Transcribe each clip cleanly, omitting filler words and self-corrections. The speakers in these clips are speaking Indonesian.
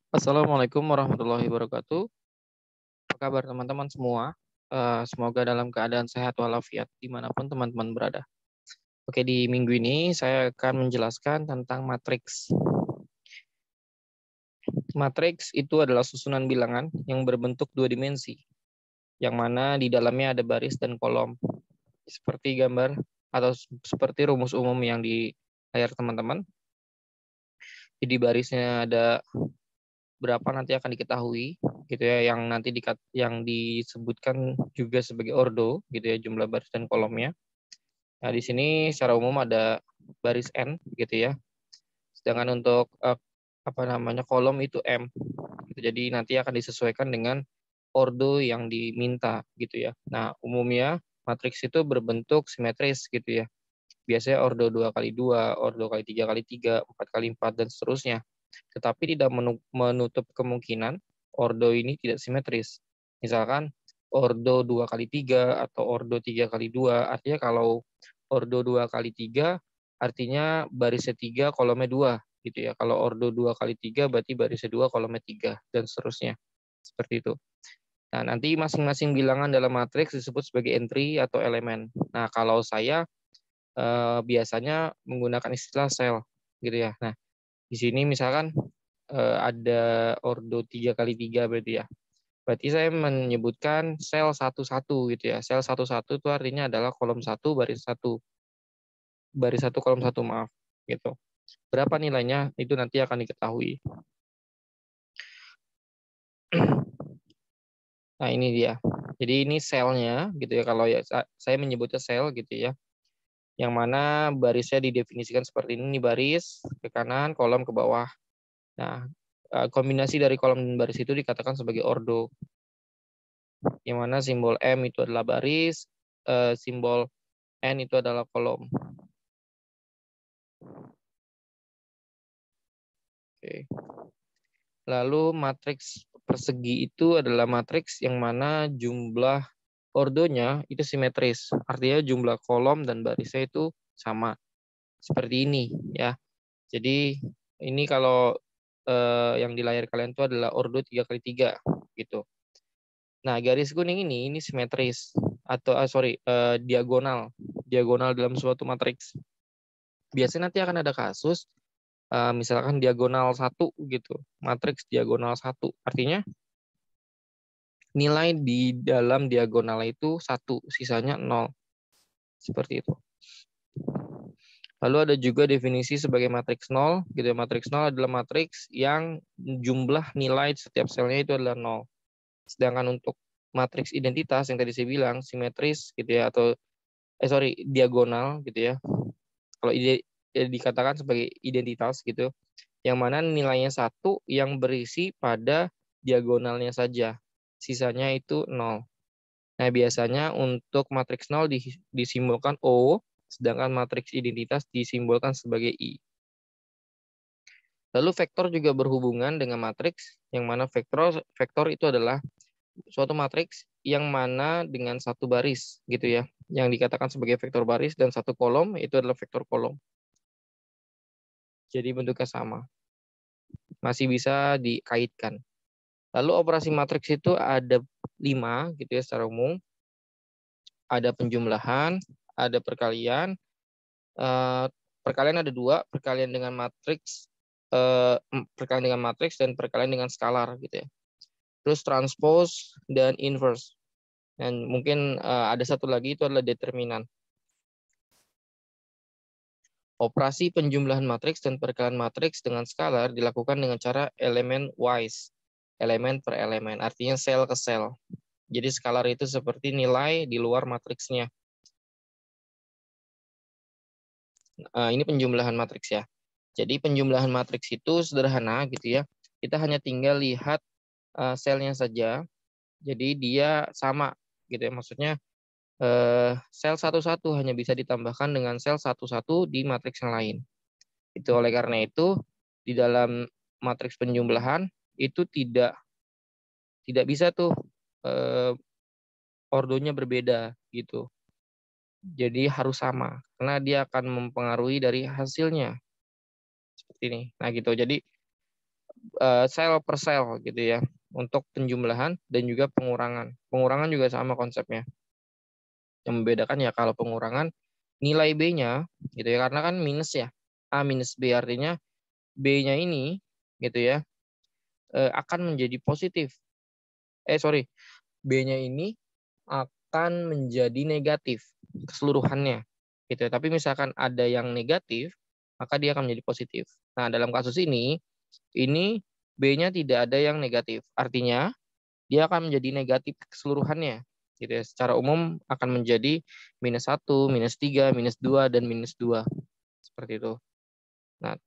Assalamualaikum warahmatullahi wabarakatuh. Apa kabar teman-teman semua? Semoga dalam keadaan sehat walafiat dimanapun teman-teman berada. Oke, di minggu ini saya akan menjelaskan tentang matriks. Matriks itu adalah susunan bilangan yang berbentuk dua dimensi, yang mana di dalamnya ada baris dan kolom, seperti gambar atau seperti rumus umum yang di layar teman-teman. Jadi barisnya ada berapa nanti akan diketahui gitu ya, yang disebutkan juga sebagai ordo gitu ya, jumlah baris dan kolomnya. Nah, di sini secara umum ada baris n gitu ya. Sedangkan untuk kolom itu m gitu. Jadi nanti akan disesuaikan dengan ordo yang diminta gitu ya. Nah, umumnya matriks itu berbentuk simetris gitu ya. Biasanya ordo 2 kali 2, ordo kali 3 kali 3, 4 kali 4 dan seterusnya. Tetapi tidak menutup kemungkinan ordo ini tidak simetris. Misalkan ordo 2 kali 3 atau ordo 3 kali 2, artinya kalau ordo 2 kali 3 artinya barisnya 3, kolomnya 2 gitu ya. Kalau ordo 2 kali 3 berarti barisnya 2, kolomnya 3 dan seterusnya. Seperti itu. Nah, nanti masing-masing bilangan dalam matriks disebut sebagai entry atau elemen. Nah, kalau saya biasanya menggunakan istilah sel gitu ya. Nah, di sini misalkan ada ordo 3 kali 3 berarti ya. Berarti saya menyebutkan sel 1-1 gitu ya. Sel 1-1 itu artinya adalah kolom 1 baris 1. Baris 1 kolom 1, maaf gitu. Berapa nilainya itu nanti akan diketahui. Nah, ini dia. Jadi ini selnya gitu ya, kalau ya saya menyebutnya sel gitu ya. Yang mana barisnya didefinisikan seperti ini baris ke kanan, kolom ke bawah. Nah, kombinasi dari kolom dan baris itu dikatakan sebagai ordo. Yang mana simbol M itu adalah baris, simbol N itu adalah kolom. Oke. Lalu matriks persegi itu adalah matriks yang mana jumlah ordonya itu simetris. Artinya jumlah kolom dan barisnya itu sama. Seperti ini ya. Jadi ini kalau yang di layar kalian itu adalah ordo 3 kali 3 gitu. Nah, garis kuning ini simetris atau diagonal. Diagonal dalam suatu matriks. Biasanya nanti akan ada kasus misalkan diagonal 1 gitu. Matriks diagonal 1. Artinya nilai di dalam diagonal itu 1, sisanya 0. Seperti itu. Lalu ada juga definisi sebagai matriks 0. Gitu. Matriks 0 adalah matriks yang jumlah nilai setiap selnya itu adalah 0. Sedangkan untuk matriks identitas yang tadi saya bilang simetris gitu ya, atau diagonal gitu ya. Kalau dikatakan sebagai identitas gitu, yang mana nilainya 1 yang berisi pada diagonalnya saja. Sisanya itu 0. Nah, biasanya untuk matriks 0 disimbolkan O, sedangkan matriks identitas disimbolkan sebagai I. Lalu vektor juga berhubungan dengan matriks, yang mana vektor itu adalah suatu matriks yang mana dengan satu baris gitu ya, yang dikatakan sebagai vektor baris, dan satu kolom itu adalah vektor kolom. Jadi bentuknya sama. Masih bisa dikaitkan. Lalu operasi matriks itu ada 5 gitu ya secara umum. Ada penjumlahan, ada perkalian. Perkalian ada 2, perkalian dengan matriks, dan perkalian dengan skalar gitu ya. Terus transpose dan inverse. Dan mungkin ada satu lagi, itu adalah determinan. Operasi penjumlahan matriks dan perkalian matriks dengan skalar dilakukan dengan cara elemen wise, elemen per elemen, artinya sel ke sel. Jadi skalar itu seperti nilai di luar matriksnya. Ini penjumlahan matriks ya. Jadi penjumlahan matriks itu sederhana gitu ya. Kita hanya tinggal lihat selnya saja. Jadi dia sama gitu ya. Maksudnya sel 1-1 hanya bisa ditambahkan dengan sel 1-1 di matriks yang lain. Itu oleh karena itu di dalam matriks penjumlahan itu tidak bisa tuh ordonya berbeda gitu. Jadi harus sama karena dia akan mempengaruhi dari hasilnya. Seperti ini. Nah, gitu. Jadi sel per sel gitu ya untuk penjumlahan dan juga pengurangan. Pengurangan juga sama konsepnya. Yang membedakan ya kalau pengurangan nilai B-nya gitu ya karena kan minus ya. A minus B artinya B-nya ini gitu ya akan menjadi positif. Sorry, B-nya ini akan menjadi negatif keseluruhannya gitu ya. Tapi misalkan ada yang negatif, maka dia akan menjadi positif. Nah, dalam kasus ini B-nya tidak ada yang negatif. Artinya, dia akan menjadi negatif keseluruhannya. Gitu ya. Secara umum akan menjadi -1, -3, -2, dan -2. Seperti itu. Nah,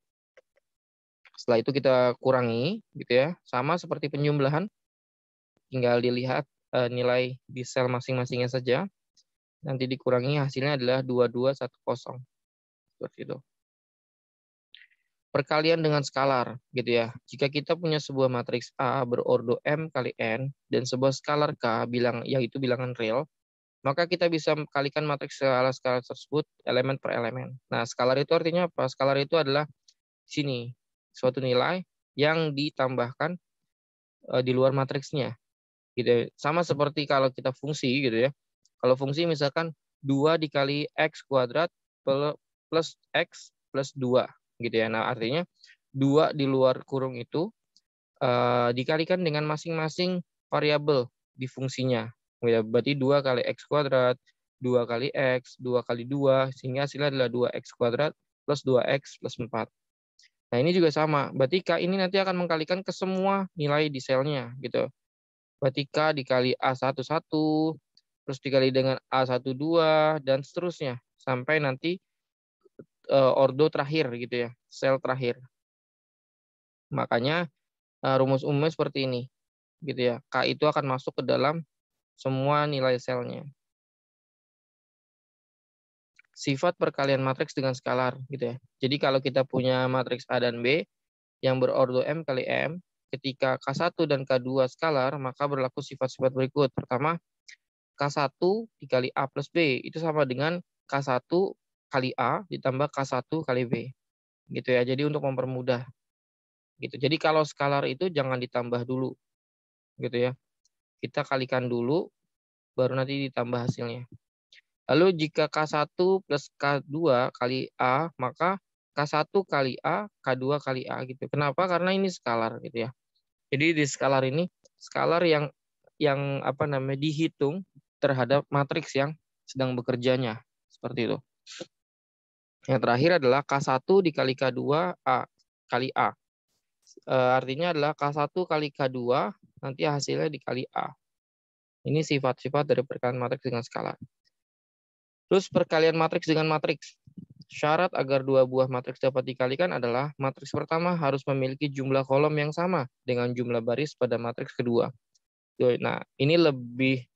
setelah itu kita kurangi, gitu ya. Sama seperti penjumlahan, tinggal dilihat nilai di sel masing-masingnya saja. Nanti dikurangi hasilnya adalah 2210. Seperti itu. Perkalian dengan skalar gitu ya. Jika kita punya sebuah matriks A berordo M kali N dan sebuah skalar K yaitu bilangan real, maka kita bisa kalikan matriks skalar tersebut elemen per elemen. Nah, skalar itu artinya apa? Skalar itu adalah sini suatu nilai yang ditambahkan di luar matriksnya. Gitu. Sama seperti kalau kita fungsi gitu ya. Kalau fungsi misalkan 2 dikali X kuadrat plus X plus 2 gitu ya. Nah, artinya 2 di luar kurung itu dikalikan dengan masing-masing variabel di fungsinya. Ya, berarti 2 kali X kuadrat, 2 kali X, 2 kali 2, sehingga hasilnya adalah 2X kuadrat plus 2X plus 4. Nah, ini juga sama. Berarti K ini nanti akan mengkalikan ke semua nilai di selnya. Gitu. Berarti K dikali A11, terus dikali dengan A12, dan seterusnya. Sampai nanti ordo terakhir gitu ya, sel terakhir. Makanya rumus umumnya seperti ini. Gitu ya. K itu akan masuk ke dalam semua nilai selnya. Sifat perkalian matriks dengan skalar gitu ya. Jadi kalau kita punya matriks A dan B yang berordo M kali M, ketika K1 dan K2 skalar, maka berlaku sifat-sifat berikut. Pertama, K1 dikali A plus B itu sama dengan K1 kali A ditambah K1 kali B. Gitu ya. Jadi untuk mempermudah. Gitu. Jadi kalau skalar itu jangan ditambah dulu. Gitu ya. Kita kalikan dulu baru nanti ditambah hasilnya. Lalu jika K1 plus K2 kali A, maka K1 kali A, K2 kali A gitu. Kenapa? Karena ini skalar gitu ya. Jadi di skalar ini skalar yang apa namanya dihitung terhadap matriks yang sedang bekerjanya. Seperti itu. Yang terakhir adalah K1 dikali K2 A kali A. Artinya adalah K1 kali K2 nanti hasilnya dikali A. Ini sifat-sifat dari perkalian matriks dengan skalar. Terus perkalian matriks dengan matriks. Syarat agar dua buah matriks dapat dikalikan adalah matriks pertama harus memiliki jumlah kolom yang sama dengan jumlah baris pada matriks kedua. Nah, ini lebih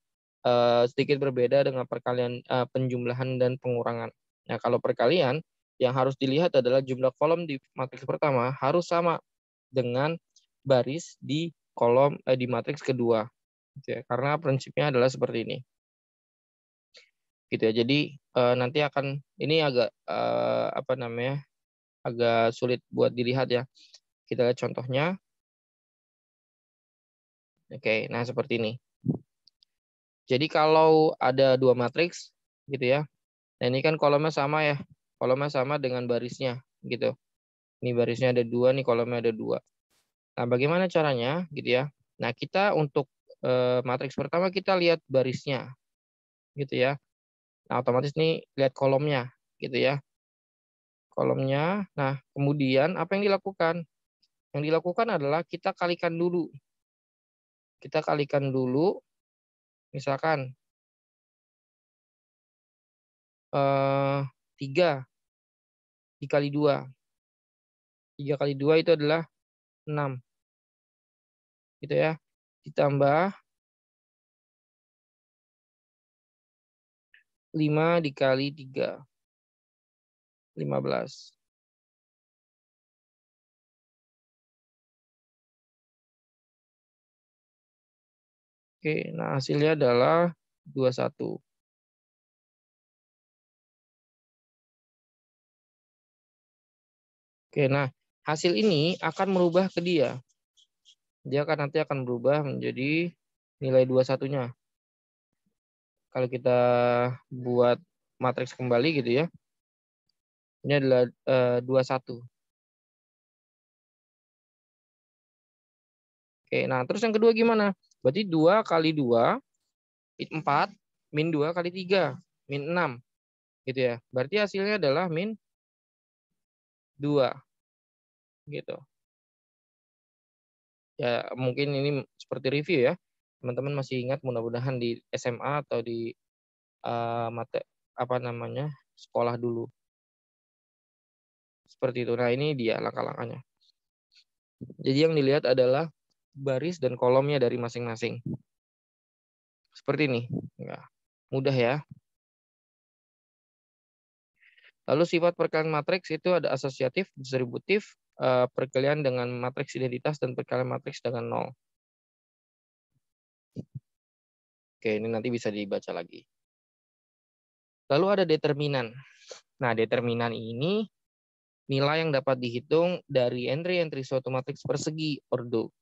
sedikit berbeda dengan perkalian penjumlahan dan pengurangan. Nah, kalau perkalian yang harus dilihat adalah jumlah kolom di matriks pertama harus sama dengan baris di kolom di matriks kedua. Gitu ya. Karena prinsipnya adalah seperti ini. Gitu ya. Jadi nanti akan ini agak apa namanya? Agak sulit buat dilihat ya. Kita lihat contohnya. Oke, nah seperti ini. Jadi kalau ada dua matriks gitu ya. Nah, ini kan kolomnya sama ya. Kolomnya sama dengan barisnya gitu. Ini barisnya ada 2, nih kolomnya ada 2. Nah, bagaimana caranya gitu ya? Nah, kita untuk matriks pertama kita lihat barisnya gitu ya. Nah, otomatis nih lihat kolomnya gitu ya. Kolomnya. Nah, kemudian apa yang dilakukan? Yang dilakukan adalah kita kalikan dulu. Kita kalikan dulu misalkan 3 dikali 2. 3 kali 2 itu adalah 6. Gitu ya. Ditambah 5 dikali 3. 15. Oke, nah hasilnya adalah 21. Oke, nah hasil ini akan merubah ke dia. dia nanti akan berubah menjadi nilai 21-nya. Kalau kita buat matriks kembali gitu ya, ini adalah 21. Oke, nah terus yang kedua gimana? Berarti 2 kali 2, 4, min 2 kali 3, min 6. Gitu ya. Berarti hasilnya adalah min 2. Gitu. Ya mungkin ini seperti review ya. Teman-teman masih ingat mudah-mudahan di SMA atau di sekolah dulu. Seperti itu. Nah ini dia langkah-langkahnya. Jadi yang dilihat adalah baris dan kolomnya dari masing-masing. Seperti ini. Ya, mudah ya. Lalu sifat perkalian matriks itu ada asosiatif, distributif, perkalian dengan matriks identitas, dan perkalian matriks dengan nol. Oke, ini nanti bisa dibaca lagi. Lalu ada determinan. Nah, determinan ini nilai yang dapat dihitung dari entry-entry suatu matriks persegi ordo.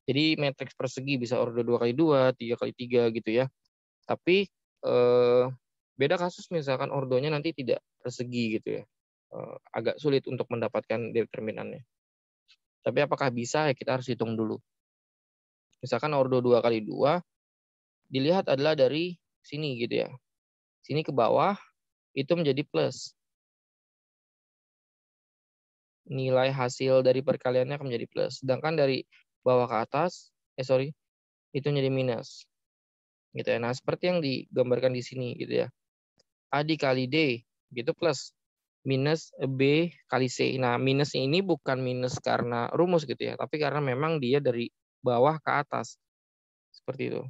Jadi matriks persegi bisa ordo 2 kali 2, 3 kali 3 gitu ya. Tapi beda kasus misalkan ordonya nanti tidak persegi gitu ya. Agak sulit untuk mendapatkan determinannya. Tapi apakah bisa ya kita harus hitung dulu. Misalkan ordo 2 kali 2 dilihat adalah dari sini gitu ya. Sini ke bawah itu menjadi plus. Nilai hasil dari perkaliannya akan menjadi plus. Sedangkan dari bawah ke atas, itu menjadi minus. Gitu ya. Nah, seperti yang digambarkan di sini gitu ya. A dikali D gitu plus minus B kali C. Nah, minus ini bukan minus karena rumus gitu ya, tapi karena memang dia dari bawah ke atas. Seperti itu.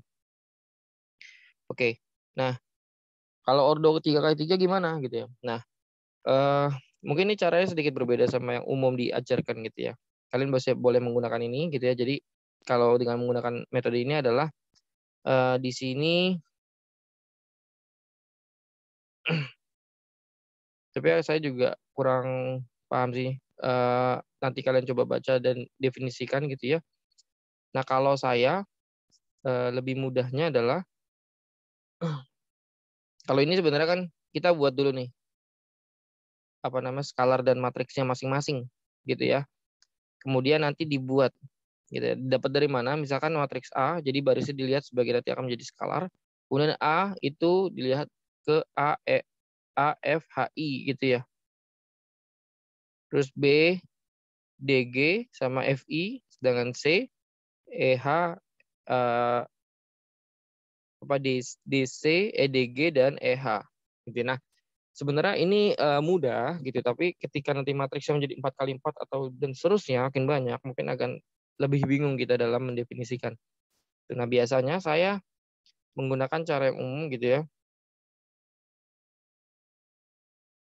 Oke. Nah, kalau ordo 3 kali 3 gimana gitu ya. Nah, mungkin ini caranya sedikit berbeda sama yang umum diajarkan gitu ya. Kalian boleh menggunakan ini gitu ya. Jadi kalau dengan menggunakan metode ini adalah di sini tapi saya juga kurang paham sih. Nanti kalian coba baca dan definisikan gitu ya. Nah, kalau saya lebih mudahnya adalah kalau ini sebenarnya kan kita buat dulu nih skalar dan matriksnya masing-masing gitu ya. Kemudian nanti dibuat gitu ya. Dapat dari mana? Misalkan matriks A, jadi barisnya dilihat sebagai nanti akan menjadi skalar. Kemudian A itu dilihat ke A, F, H, I gitu ya. Terus B, DG sama FI, sedangkan C, EH, DC, EDG dan EH. Gitu. Nah, sebenarnya ini mudah gitu, tapi ketika nanti matriksnya menjadi 4 kali 4 atau dan seterusnya makin banyak, mungkin akan lebih bingung kita dalam mendefinisikan. Nah, biasanya saya menggunakan cara yang umum gitu ya.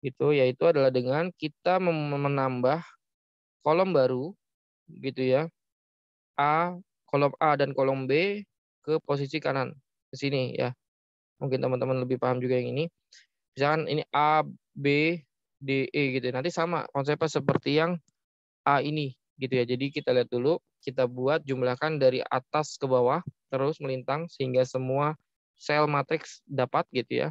Itu yaitu adalah dengan kita menambah kolom baru gitu ya. Kolom A dan kolom B ke posisi kanan ke sini ya. Mungkin teman-teman lebih paham juga yang ini. Misalkan ini A, B, D, E gitu. Nanti sama konsepnya seperti yang A ini gitu ya. Jadi kita lihat dulu, kita buat jumlahkan dari atas ke bawah terus melintang sehingga semua sel matriks dapat gitu ya.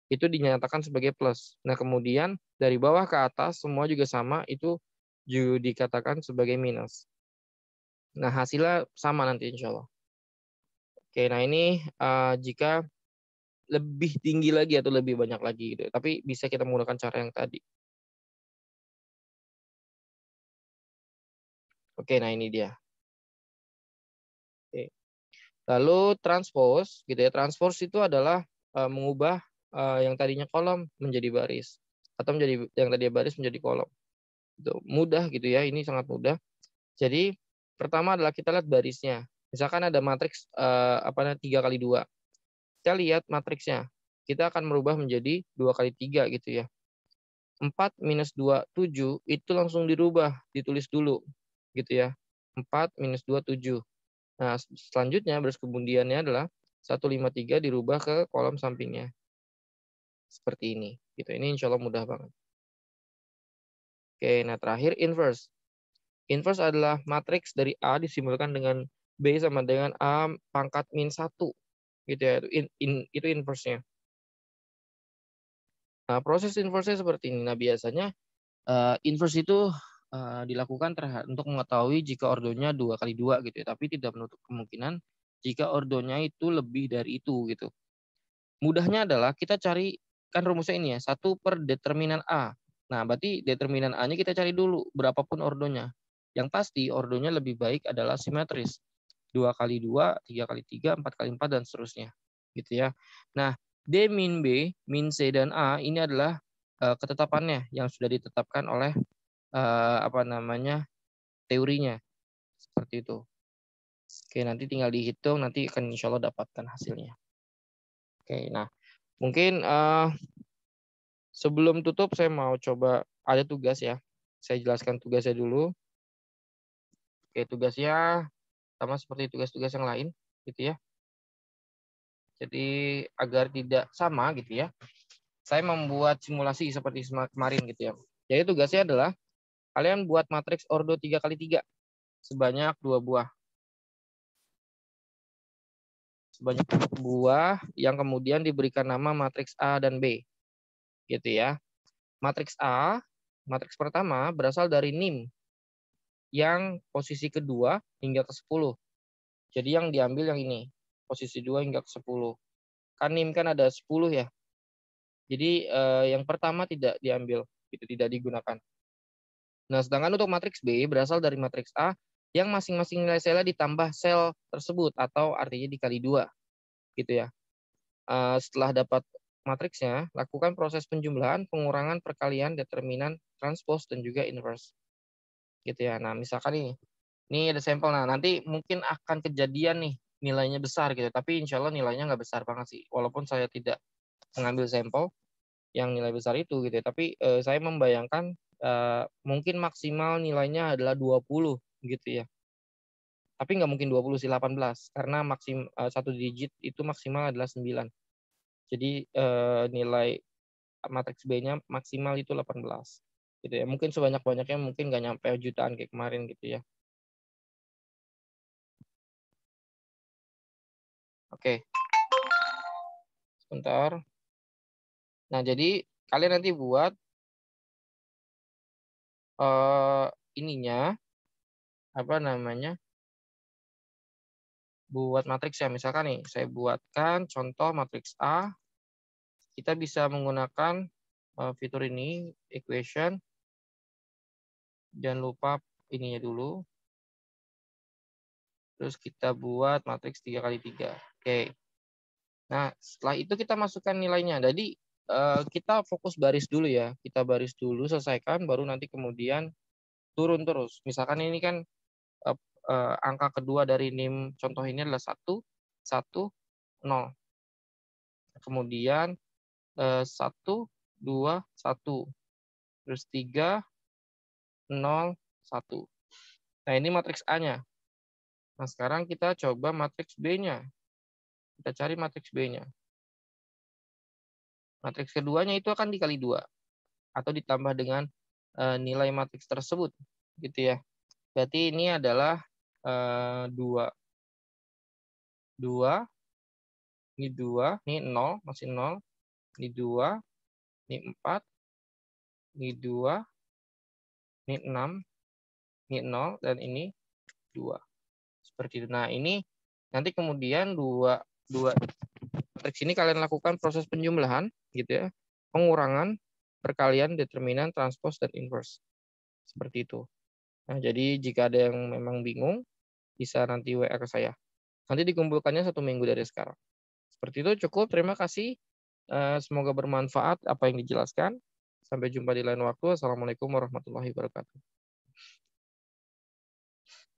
Itu dinyatakan sebagai plus. Nah, kemudian dari bawah ke atas semua juga sama, itu juga dikatakan sebagai minus. Nah, hasilnya sama nanti insya Allah. Oke, nah ini jika lebih tinggi lagi atau lebih banyak lagi gitu. Tapi bisa kita menggunakan cara yang tadi. Oke, nah ini dia. Oke. Lalu transpose gitu ya. Transpose itu adalah mengubah yang tadinya kolom menjadi baris atau menjadi yang tadinya baris menjadi kolom. Itu mudah gitu ya. Ini sangat mudah. Jadi pertama adalah kita lihat barisnya. Misalkan ada matriks 3 kali 2. Kita lihat matriksnya. Kita akan merubah menjadi 2 kali 3 gitu ya. 4 minus 2, 7 itu langsung dirubah, ditulis dulu gitu ya. 4 minus 2, 7. Nah, selanjutnya baris kemudiannya adalah 153 dirubah ke kolom sampingnya. Seperti ini. Gitu. Ini insya Allah mudah banget. Oke, nah terakhir inverse. Inverse adalah matriks dari A disimbolkan dengan B sama dengan A pangkat min 1. Gitu ya, itu inverse-nya. Nah, proses inverse-nya seperti ini. Nah, biasanya inverse itu dilakukan untuk mengetahui jika ordonya 2 kali 2 gitu ya, tapi tidak menutup kemungkinan jika ordonya itu lebih dari itu gitu. Mudahnya adalah kita cari, kan rumusnya ini ya, 1 per determinan A. Nah, berarti determinan A-nya kita cari dulu, berapapun ordonya. Yang pasti ordonya lebih baik adalah simetris. 2 kali 2, 3 kali 3, 4 kali 4, dan seterusnya. Gitu ya. Nah, D min B, min C, dan A ini adalah ketetapannya yang sudah ditetapkan oleh teorinya. Seperti itu. Oke, nanti tinggal dihitung, nanti akan insya Allah dapatkan hasilnya. Oke, nah mungkin sebelum tutup saya mau coba ada tugas ya. Saya jelaskan tugasnya dulu. Oke, tugasnya sama seperti tugas-tugas yang lain gitu ya. Jadi agar tidak sama gitu ya. Saya membuat simulasi seperti kemarin gitu ya. Jadi tugasnya adalah kalian buat matriks ordo 3 kali 3 sebanyak 2 buah. Sebanyak 2 buah yang kemudian diberikan nama matriks A dan B. Gitu ya. Matriks A, matriks pertama berasal dari NIM yang posisi kedua hingga ke 10. Jadi yang diambil yang ini, posisi 2 hingga ke 10. Kan NIM kan ada 10 ya. Jadi yang pertama tidak diambil, itu tidak digunakan. Nah, sedangkan untuk matriks B berasal dari matriks A yang masing-masing nilai selnya ditambah sel tersebut atau artinya dikali 2 gitu ya. Setelah dapat matriksnya, lakukan proses penjumlahan, pengurangan, perkalian, determinan, transpose, dan juga inverse. Gitu ya. Nah, misalkan ini ada sampel. Nah, nanti mungkin akan kejadian nih nilainya besar gitu. Tapi insya Allah nilainya nggak besar banget sih. Walaupun saya tidak mengambil sampel yang nilai besar itu gitu ya. Tapi saya membayangkan mungkin maksimal nilainya adalah 20 gitu ya. Tapi nggak mungkin 20 sih, 18. Karena satu digit itu maksimal adalah 9. Jadi nilai matriks B-nya maksimal itu 18. Gitu ya. Mungkin sebanyak-banyaknya mungkin nggak nyampe jutaan kayak kemarin gitu ya. Oke, sebentar. Nah, jadi kalian nanti buat ininya apa namanya? Buat matriks ya. Misalkan nih, saya buatkan contoh matriks A. Kita bisa menggunakan fitur ini, equation. Jangan lupa ininya dulu. Terus kita buat matriks 3 kali 3. Oke. Nah, setelah itu kita masukkan nilainya. Jadi kita fokus baris dulu ya. Kita baris dulu, selesaikan, baru nanti kemudian turun terus. Misalkan ini kan angka kedua dari NIM contoh ini adalah 1, 1, 0. Kemudian 1, 2, 1. Terus 3, 0, 1. Nah, ini matriks A-nya. Nah, sekarang kita coba matriks B-nya. Kita cari matriks B-nya. Matriks keduanya itu akan dikali 2. Atau ditambah dengan nilai matriks tersebut. Gitu ya. Berarti ini adalah 2. 2. Ini 2. Ini 0. Masih 0. Ini 2. Ini 4. Ini 2. Ini 6. Ini 0. Dan ini 2. Seperti itu. Nah, ini nanti kemudian dua matriks ini kalian lakukan proses penjumlahan gitu ya, pengurangan, perkalian, determinan, transpose, dan inverse. Seperti itu. Nah, jadi jika ada yang memang bingung, bisa nanti WA ke saya. Nanti dikumpulkannya 1 minggu dari sekarang. Seperti itu cukup. Terima kasih. Semoga bermanfaat apa yang dijelaskan. Sampai jumpa di lain waktu. Assalamualaikum warahmatullahi wabarakatuh.